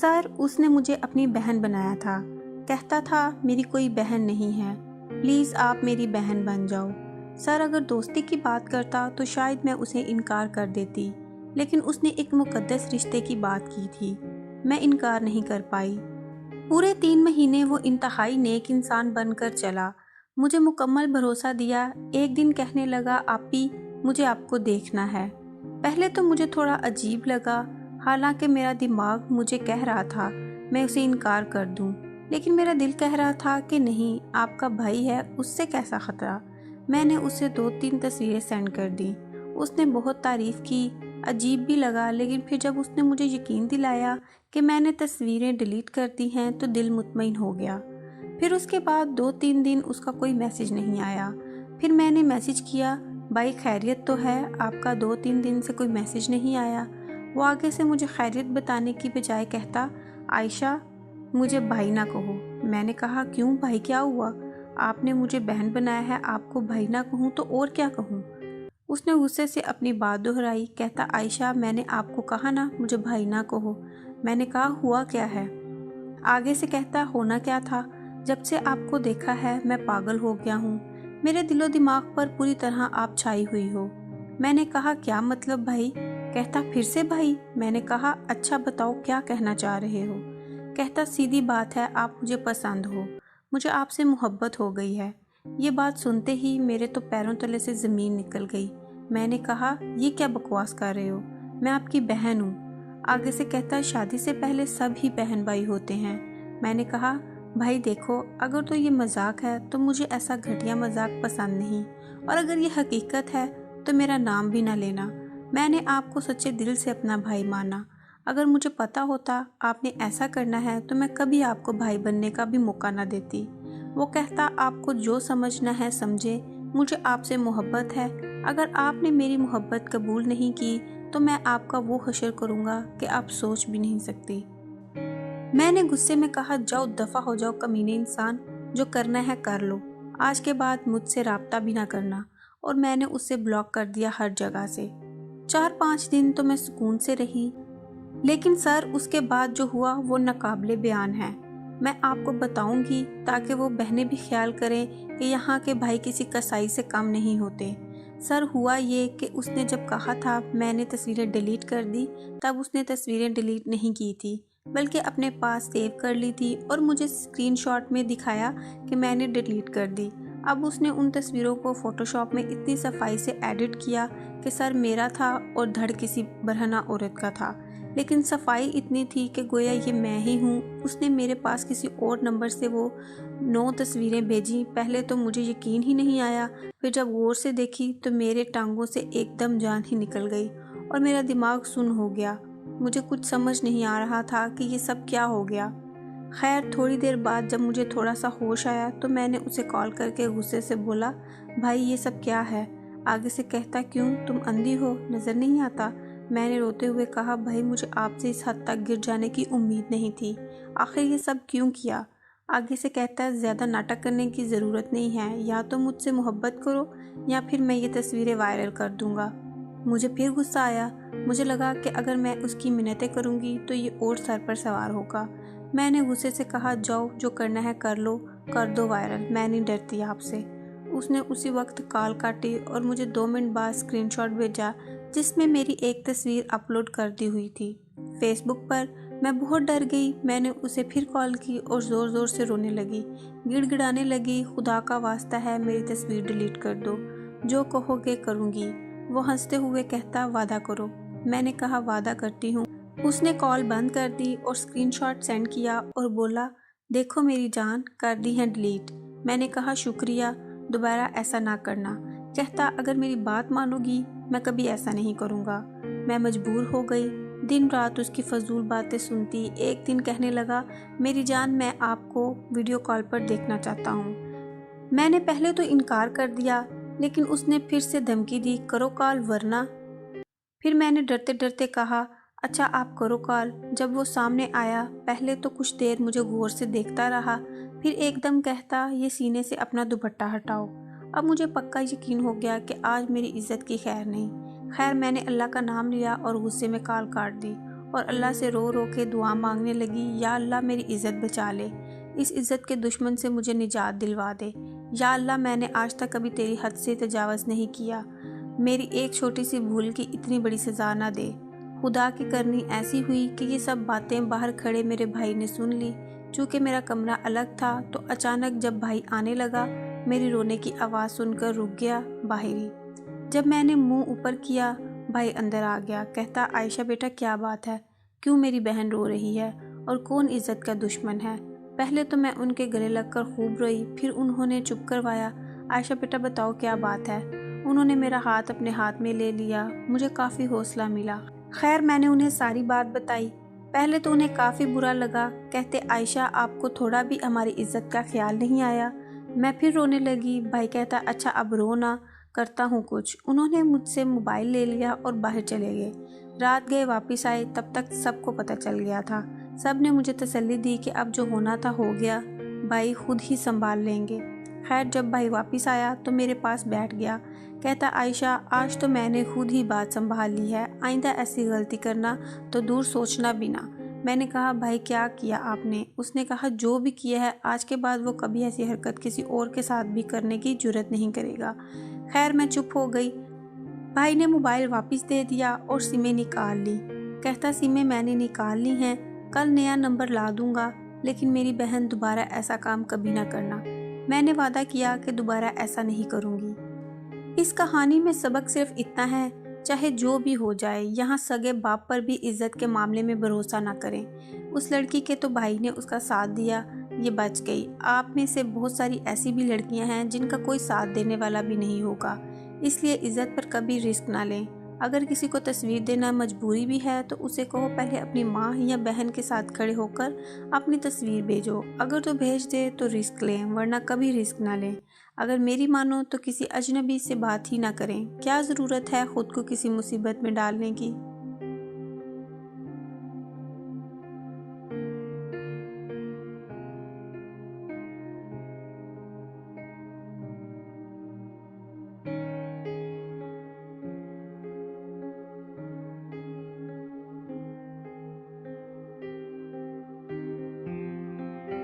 سر اس نے مجھے اپنی بہن بنایا تھا، کہتا تھا میری کوئی بہن نہیں ہے، پلیز آپ میری بہن بن جاؤ۔ سر اگر دوستی کی بات کرتا تو شاید میں اسے انکار کر دیتی، لیکن اس نے ایک مقدس رشتے کی بات کی تھی، میں انکار نہیں کر پائی۔ پورے 3 مہینے وہ انتہائی نیک انسان بن کر چلا، مجھے مکمل بھروسہ دیا۔ ایک دن کہنے لگا آپی مجھے آپ کو دیکھنا ہے۔ پہلے تو مجھے تھوڑا عجیب لگا، حالانکہ میرا دماغ مجھے کہہ رہا تھا میں اسے انکار کر دوں، لیکن میرا دل کہہ رہا تھا کہ نہیں، آپ کا بھائی ہے، اس سے کیسا خطرہ۔ میں نے اسے 2-3 تصویریں سینڈ کر دیں، اس نے بہت تعریف کی، عجیب بھی لگا، لیکن پھر جب اس نے مجھے یقین دلایا کہ میں نے تصویریں ڈیلیٹ کر دی ہیں تو دل مطمئن ہو گیا۔ پھر اس کے بعد 2-3 دن اس کا کوئی میسج نہیں آیا۔ پھر میں نے میسج کیا بھائی خیریت تو ہے، آپ کا 2-3 دن سے کوئی میسج نہیں آیا۔ وہ آگے سے مجھے خیریت بتانے کی بجائے کہتا عائشہ مجھے بھائی نہ کہو۔ میں نے کہا کیوں بھائی، کیا ہوا؟ آپ نے مجھے بہن بنایا ہے، آپ کو بھائی نہ کہوں تو اور کیا کہوں؟ اس نے غصے سے اپنی بات دہرائی، کہتا عائشہ میں نے آپ کو کہا نا مجھے بھائی نہ کہو۔ میں نے کہا ہوا کیا ہے؟ آگے سے کہتا ہونا کیا تھا، جب سے آپ کو دیکھا ہے میں پاگل ہو گیا ہوں، میرے دل و دماغ پر پوری طرح آپ چھائی ہوئی ہو۔ میں نے کہا کیا مطلب بھائی؟ کہتا پھر سے بھائی؟ میں نے کہا اچھا بتاؤ کیا کہنا چاہ رہے ہو؟ کہتا سیدھی بات ہے، آپ مجھے پسند ہو، مجھے آپ سے محبت ہو گئی ہے۔ یہ بات سنتے ہی میرے تو پیروں تلے سے زمین نکل گئی۔ میں نے کہا یہ کیا بکواس کر رہے ہو، میں آپ کی بہن ہوں۔ آگے سے کہتا شادی سے پہلے سب ہی بہن بھائی ہوتے ہیں۔ میں نے کہا بھائی دیکھو، اگر تو یہ مذاق ہے تو مجھے ایسا گھٹیا مذاق پسند نہیں، اور اگر یہ حقیقت ہے تو میرا نام بھی نہ لینا۔ میں نے آپ کو سچے دل سے اپنا بھائی مانا، اگر مجھے پتا ہوتا آپ نے ایسا کرنا ہے تو میں کبھی آپ کو بھائی بننے کا بھی موقع نہ دیتی۔ وہ کہتا آپ کو جو سمجھنا ہے سمجھے، مجھے آپ سے محبت ہے، اگر آپ نے میری محبت قبول نہیں کی تو میں آپ کا وہ حشر کروں گا کہ آپ سوچ بھی نہیں سکتی۔ میں نے غصے میں کہا جاؤ دفع ہو جاؤ کمینے انسان، جو کرنا ہے کر لو، آج کے بعد مجھ سے رابطہ بھی نہ کرنا۔ اور میں نے اسے بلاک کر دیا ہر جگہ سے۔ 4-5 دن تو میں سکون سے رہی، لیکن سر اس کے بعد جو ہوا وہ ناقابل بیان ہے۔ میں آپ کو بتاؤں گی تاکہ وہ بہنیں بھی خیال کریں کہ یہاں کے بھائی کسی کسائی سے کم نہیں ہوتے۔ سر ہوا یہ کہ اس نے جب کہا تھا میں نے تصویریں ڈیلیٹ کر دی، تب اس نے تصویریں ڈیلیٹ نہیں کی تھی، بلکہ اپنے پاس سیو کر لی تھی اور مجھے اسکرین شاٹ میں دکھایا کہ میں نے ڈیلیٹ کر دی۔ اب اس نے ان تصویروں کو فوٹو شاپ میں اتنی صفائی سے ایڈٹ کیا کہ سر میرا تھا اور دھڑ کسی برہنہ عورت کا تھا، لیکن صفائی اتنی تھی کہ گویا یہ میں ہی ہوں۔ اس نے میرے پاس کسی اور نمبر سے وہ 9 تصویریں بھیجی۔ پہلے تو مجھے یقین ہی نہیں آیا، پھر جب غور سے دیکھی تو میرے ٹانگوں سے ایک دم جان ہی نکل گئی اور میرا دماغ سن ہو گیا۔ مجھے کچھ سمجھ نہیں آ رہا تھا کہ یہ سب کیا ہو گیا۔ خیر تھوڑی دیر بعد جب مجھے تھوڑا سا ہوش آیا تو میں نے اسے کال کر کے غصے سے بولا بھائی یہ سب کیا ہے؟ آگے سے کہتا کیوں تم اندھی ہو، نظر نہیں آتا؟ میں نے روتے ہوئے کہا بھائی مجھے آپ سے اس حد تک گر جانے کی امید نہیں تھی، آخر یہ سب کیوں کیا؟ آگے سے کہتا زیادہ ناٹک کرنے کی ضرورت نہیں ہے، یا تو مجھ سے محبت کرو یا پھر میں یہ تصویریں وائرل کر دوں گا۔ مجھے پھر غصہ آیا، مجھے لگا کہ اگر میں اس کی منتیں کروں گی تو یہ اور سر پر سوار ہوگا۔ میں نے غصے سے کہا جاؤ جو کرنا ہے کر لو، کر دو وائرل، میں نہیں ڈرتی آپ سے۔ اس نے اسی وقت کال کاٹی اور مجھے 2 منٹ بعد اسکرین شاٹ بھیجا جس میں میری ایک تصویر اپلوڈ کر دی ہوئی تھی فیس بک پر۔ میں بہت ڈر گئی، میں نے اسے پھر کال کی اور زور زور سے رونے لگی، گڑ گڑانے لگی خدا کا واسطہ ہے میری تصویر ڈیلیٹ کر دو، جو کہو گے کروں گی۔ وہ ہنستے ہوئے کہتا وعدہ کرو۔ میں نے کہا وعدہ کرتی ہوں۔ اس نے کال بند کر دی اور اسکرین شاٹ سینڈ کیا اور بولا دیکھو میری جان کر دی ہے ڈیلیٹ۔ میں نے کہا شکریہ، دوبارہ ایسا نہ کرنا۔ کہتا اگر میری بات مانو گی میں کبھی ایسا نہیں کروں گا۔ میں مجبور ہو گئی، دن رات اس کی فضول باتیں سنتی۔ ایک دن کہنے لگا میری جان میں آپ کو ویڈیو کال پر دیکھنا چاہتا ہوں۔ میں نے پہلے تو انکار کر دیا، لیکن اس نے پھر سے دھمکی دی کرو کال ورنہ۔ پھر میں نے ڈرتے ڈرتے کہا اچھا آپ کرو کال۔ جب وہ سامنے آیا پہلے تو کچھ دیر مجھے غور سے دیکھتا رہا، پھر ایک دم کہتا یہ سینے سے اپنا دوپٹہ ہٹاؤ۔ اب مجھے پکا یقین ہو گیا کہ آج میری عزت کی خیر نہیں۔ خیر میں نے اللہ کا نام لیا اور غصے میں کال کاٹ دی اور اللہ سے رو رو کے دعا مانگنے لگی، یا اللہ میری عزت بچا لے، اس عزت کے دشمن سے مجھے نجات دلوا دے۔ یا اللہ میں نے آج تک کبھی تیری حد سے تجاوز نہیں کیا، میری ایک چھوٹی سی بھول کی اتنی بڑی سزا نہ دے۔ خدا کی کرنی ایسی ہوئی کہ یہ سب باتیں باہر کھڑے میرے بھائی نے سن لی۔ چونکہ میرا کمرہ الگ تھا تو اچانک جب بھائی آنے لگا، میری رونے کی آواز سن کر رک گیا باہر ہی۔ جب میں نے منہ اوپر کیا، بھائی اندر آ گیا، کہتا عائشہ بیٹا کیا بات ہے، کیوں میری بہن رو رہی ہے اور کون عزت کا دشمن ہے؟ پہلے تو میں ان کے گلے لگ کر خوب روئی، پھر انہوں نے چپ کروایا۔ عائشہ بیٹا بتاؤ کیا بات ہے؟ انہوں نے میرا ہاتھ اپنے ہاتھ میں لے لیا، مجھے کافی حوصلہ ملا۔ خیر میں نے انہیں ساری بات بتائی۔ پہلے تو انہیں کافی برا لگا، کہتے عائشہ آپ کو تھوڑا بھی ہماری عزت کا خیال نہیں آیا؟ میں پھر رونے لگی۔ بھائی کہتا اچھا اب رو نہ، کرتا ہوں کچھ۔ انہوں نے مجھ سے موبائل لے لیا اور باہر چلے گئے۔ رات گئے واپس آئے، تب تک سب کو پتہ چل گیا تھا۔ سب نے مجھے تسلی دی کہ اب جو ہونا تھا ہو گیا، بھائی خود ہی سنبھال لیں گے۔ خیر جب بھائی واپس آیا تو میرے پاس بیٹھ گیا، کہتا عائشہ آج تو میں نے خود ہی بات سنبھال لی ہے، آئندہ ایسی غلطی کرنا تو دور سوچنا بھی نہ۔ میں نے کہا بھائی کیا کیا آپ نے؟ اس نے کہا جو بھی کیا ہے آج کے بعد وہ کبھی ایسی حرکت کسی اور کے ساتھ بھی کرنے کی جرات نہیں کرے گا۔ خیر میں چپ ہو گئی۔ بھائی نے موبائل واپس دے دیا اور سمیں نکال لی، کہتا سمیں میں نے نکال لی ہیں، کل نیا نمبر لا دوں گا، لیکن میری بہن دوبارہ ایسا کام کبھی نہ کرنا۔ میں نے وعدہ کیا کہ دوبارہ ایسا نہیں کروں گی۔ اس کہانی میں سبق صرف اتنا ہے، چاہے جو بھی ہو جائے یہاں سگے باپ پر بھی عزت کے معاملے میں بھروسہ نہ کریں۔ اس لڑکی کے تو بھائی نے اس کا ساتھ دیا، یہ بچ گئی۔ آپ میں سے بہت ساری ایسی بھی لڑکیاں ہیں جن کا کوئی ساتھ دینے والا بھی نہیں ہوگا، اس لیے عزت پر کبھی رسک نہ لیں۔ اگر کسی کو تصویر دینا مجبوری بھی ہے تو اسے کہو پہلے اپنی ماں یا بہن کے ساتھ کھڑے ہو کر اپنی تصویر بھیجو، اگر تو بھیج دے تو رسک لیں ورنہ کبھی رسک نہ لیں۔ اگر میری مانو تو کسی اجنبی سے بات ہی نہ کریں، کیا ضرورت ہے خود کو کسی مصیبت میں ڈالنے کی۔